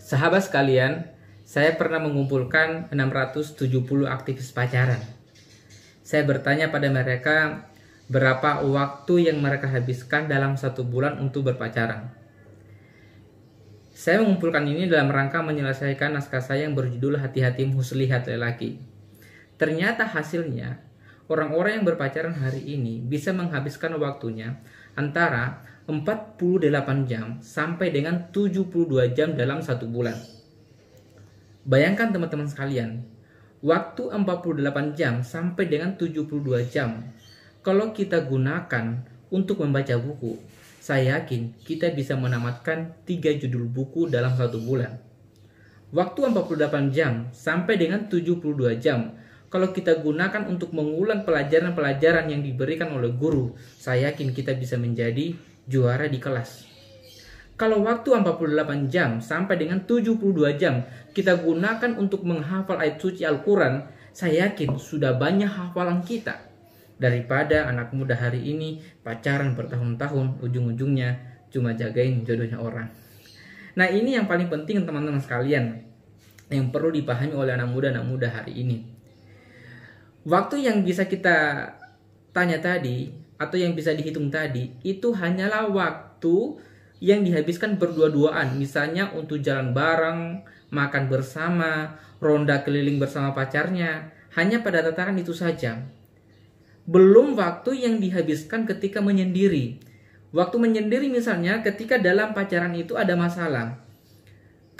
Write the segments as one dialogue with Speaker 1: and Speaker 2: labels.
Speaker 1: Sahabat sekalian, saya pernah mengumpulkan 670 aktivis pacaran. Saya bertanya pada mereka berapa waktu yang mereka habiskan dalam 1 bulan untuk berpacaran. Saya mengumpulkan ini dalam rangka menyelesaikan naskah saya yang berjudul Hati-hati Muslihat Lelaki. Ternyata hasilnya, orang-orang yang berpacaran hari ini bisa menghabiskan waktunya antara 48 jam sampai dengan 72 jam dalam 1 bulan. Bayangkan teman-teman sekalian, waktu 48 jam sampai dengan 72 jam kalau kita gunakan untuk membaca buku, saya yakin kita bisa menamatkan 3 judul buku dalam 1 bulan. Waktu 48 jam sampai dengan 72 jam kalau kita gunakan untuk mengulang pelajaran-pelajaran yang diberikan oleh guru, saya yakin kita bisa menjadi juara di kelas. Kalau waktu 48 jam sampai dengan 72 jam kita gunakan untuk menghafal ayat suci Al-Quran, saya yakin sudah banyak hafalan kita. Daripada anak muda hari ini pacaran bertahun-tahun, ujung-ujungnya cuma jagain jodohnya orang. Nah, ini yang paling penting teman-teman sekalian, yang perlu dipahami oleh anak muda hari ini. Waktu yang bisa kita tanya tadi, atau yang bisa dihitung tadi, itu hanyalah waktu yang dihabiskan berdua-duaan. Misalnya untuk jalan bareng, makan bersama, ronda keliling bersama pacarnya. Hanya pada tataran itu saja. Belum waktu yang dihabiskan ketika menyendiri. Waktu menyendiri misalnya ketika dalam pacaran itu ada masalah.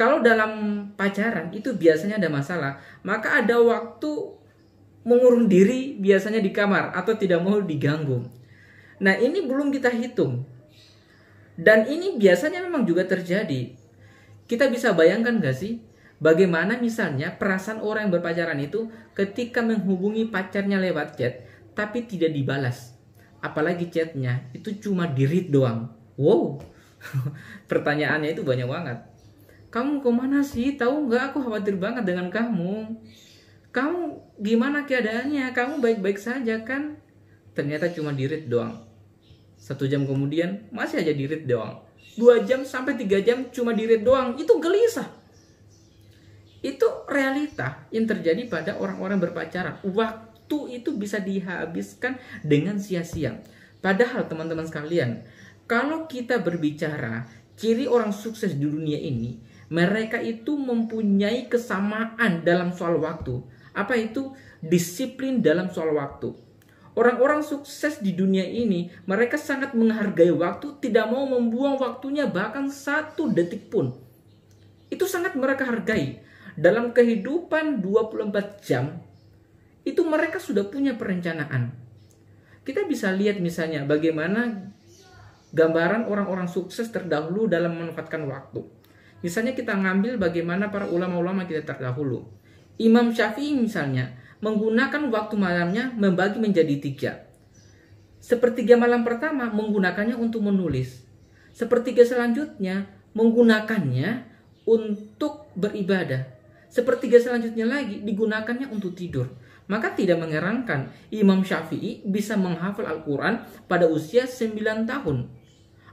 Speaker 1: Kalau dalam pacaran itu biasanya ada masalah, maka ada waktu mengurung diri biasanya di kamar atau tidak mau diganggu. Nah, ini belum kita hitung. Dan ini biasanya memang juga terjadi. Kita bisa bayangkan gak sih bagaimana misalnya perasaan orang yang berpacaran itu ketika menghubungi pacarnya lewat chat tapi tidak dibalas. Apalagi chatnya itu cuma di-read doang. Wow, pertanyaannya itu banyak banget. Kamu kemana sih? Tahu gak, aku khawatir banget dengan kamu. Kamu gimana keadaannya? Kamu baik-baik saja kan? Ternyata cuma di-read doang. 1 jam kemudian masih aja di-read doang. 2 jam sampai 3 jam cuma di-read doang. Itu gelisah. Itu realita yang terjadi pada orang-orang berpacaran. Waktu itu bisa dihabiskan dengan sia-sia. Padahal teman-teman sekalian, kalau kita berbicara ciri orang sukses di dunia ini, mereka itu mempunyai kesamaan dalam soal waktu. Apa itu? Disiplin dalam soal waktu. Orang-orang sukses di dunia ini, mereka sangat menghargai waktu, tidak mau membuang waktunya bahkan 1 detik pun. Itu sangat mereka hargai. Dalam kehidupan 24 jam, itu mereka sudah punya perencanaan. Kita bisa lihat misalnya bagaimana gambaran orang-orang sukses terdahulu dalam memanfaatkan waktu. Misalnya kita ngambil bagaimana para ulama-ulama kita terdahulu. Imam Syafi'i misalnya menggunakan waktu malamnya membagi menjadi 3. Sepertiga malam pertama menggunakannya untuk menulis. Sepertiga selanjutnya menggunakannya untuk beribadah. Sepertiga selanjutnya lagi digunakannya untuk tidur. Maka tidak mengherankan Imam Syafi'i bisa menghafal Al-Quran pada usia 9 tahun.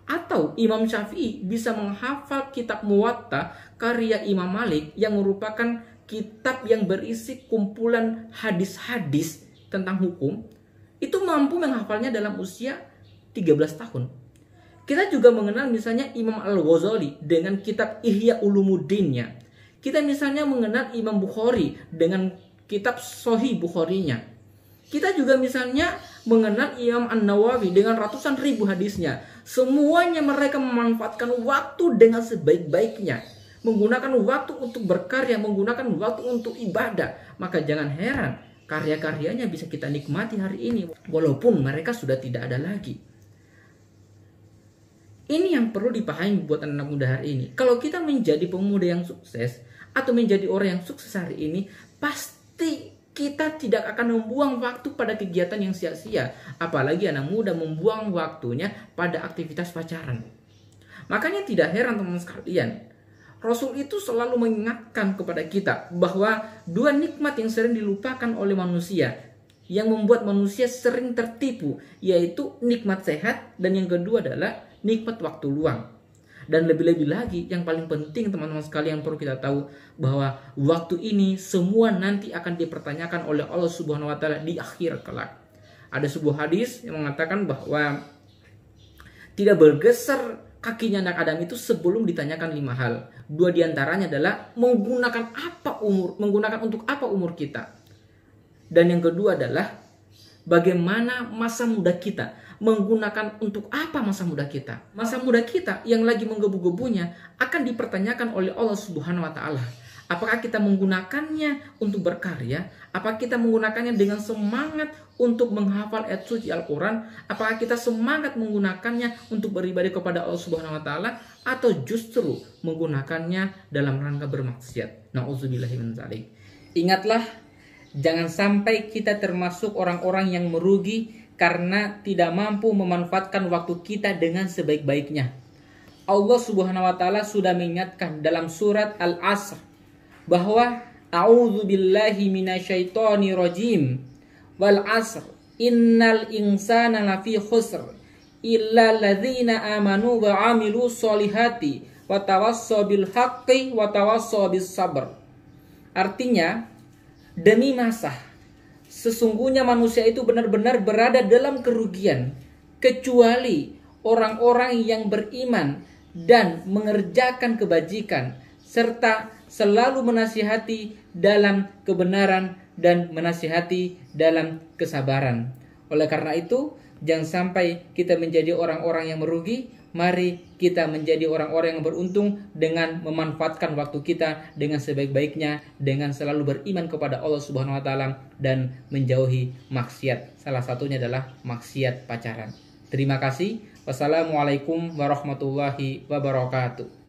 Speaker 1: Atau Imam Syafi'i bisa menghafal kitab Muwatta karya Imam Malik yang merupakan kitab yang berisi kumpulan hadis-hadis tentang hukum, itu mampu menghafalnya dalam usia 13 tahun. Kita juga mengenal misalnya Imam Al-Ghazali dengan kitab Ihya Ulumuddinnya. Kita misalnya mengenal Imam Bukhari dengan kitab Sahih Bukharinya. Kita juga misalnya mengenal Imam An-Nawawi dengan ratusan ribu hadisnya. Semuanya mereka memanfaatkan waktu dengan sebaik-baiknya. Menggunakan waktu untuk berkarya, menggunakan waktu untuk ibadah. Maka jangan heran karya-karyanya bisa kita nikmati hari ini walaupun mereka sudah tidak ada lagi. Ini yang perlu dipahami buat anak muda hari ini. Kalau kita menjadi pemuda yang sukses atau menjadi orang yang sukses hari ini, pasti kita tidak akan membuang waktu pada kegiatan yang sia-sia. Apalagi anak muda membuang waktunya pada aktivitas pacaran. Makanya tidak heran teman-teman sekalian, Rasul itu selalu mengingatkan kepada kita bahwa 2 nikmat yang sering dilupakan oleh manusia, yang membuat manusia sering tertipu, yaitu nikmat sehat dan yang kedua adalah nikmat waktu luang. Dan lebih-lebih lagi, yang paling penting teman-teman sekalian perlu kita tahu bahwa waktu ini semua nanti akan dipertanyakan oleh Allah Subhanahu wa taala di akhir kelak. Ada sebuah hadis yang mengatakan bahwa tidak bergeser kakinya anak Adam itu sebelum ditanyakan 5 hal. 2 diantaranya adalah menggunakan untuk apa umur kita. Dan yang kedua adalah bagaimana masa muda kita. Menggunakan untuk apa masa muda kita? Masa muda kita yang lagi menggebu-gebunya akan dipertanyakan oleh Allah Subhanahu wa taala. Apakah kita menggunakannya untuk berkarya? Apakah kita menggunakannya dengan semangat untuk menghafal ayat suci Al-Quran? Apakah kita semangat menggunakannya untuk beribadah kepada Allah Subhanahu wa taala, atau justru menggunakannya dalam rangka bermaksiat? Nauzubillahi min dzalik. Ingatlah, jangan sampai kita termasuk orang-orang yang merugi karena tidak mampu memanfaatkan waktu kita dengan sebaik-baiknya. Allah Subhanahu wa taala sudah mengingatkan dalam surat Al-Asr bahwa a'udzubillahi minasyaitonir rajim wal 'asr innal insana lafi khusr illa alladzina amanu wa 'amilus solihati wa tawassaw bil haqqi wa tawassaw bis sabr. Artinya, demi masa, sesungguhnya manusia itu benar-benar berada dalam kerugian, kecuali orang-orang yang beriman dan mengerjakan kebajikan, serta selalu menasihati dalam kebenaran dan menasihati dalam kesabaran. Oleh karena itu, jangan sampai kita menjadi orang-orang yang merugi. Mari kita menjadi orang-orang yang beruntung dengan memanfaatkan waktu kita dengan sebaik-baiknya, dengan selalu beriman kepada Allah Subhanahu wa taala dan menjauhi maksiat. Salah satunya adalah maksiat pacaran. Terima kasih. Wassalamualaikum warahmatullahi wabarakatuh.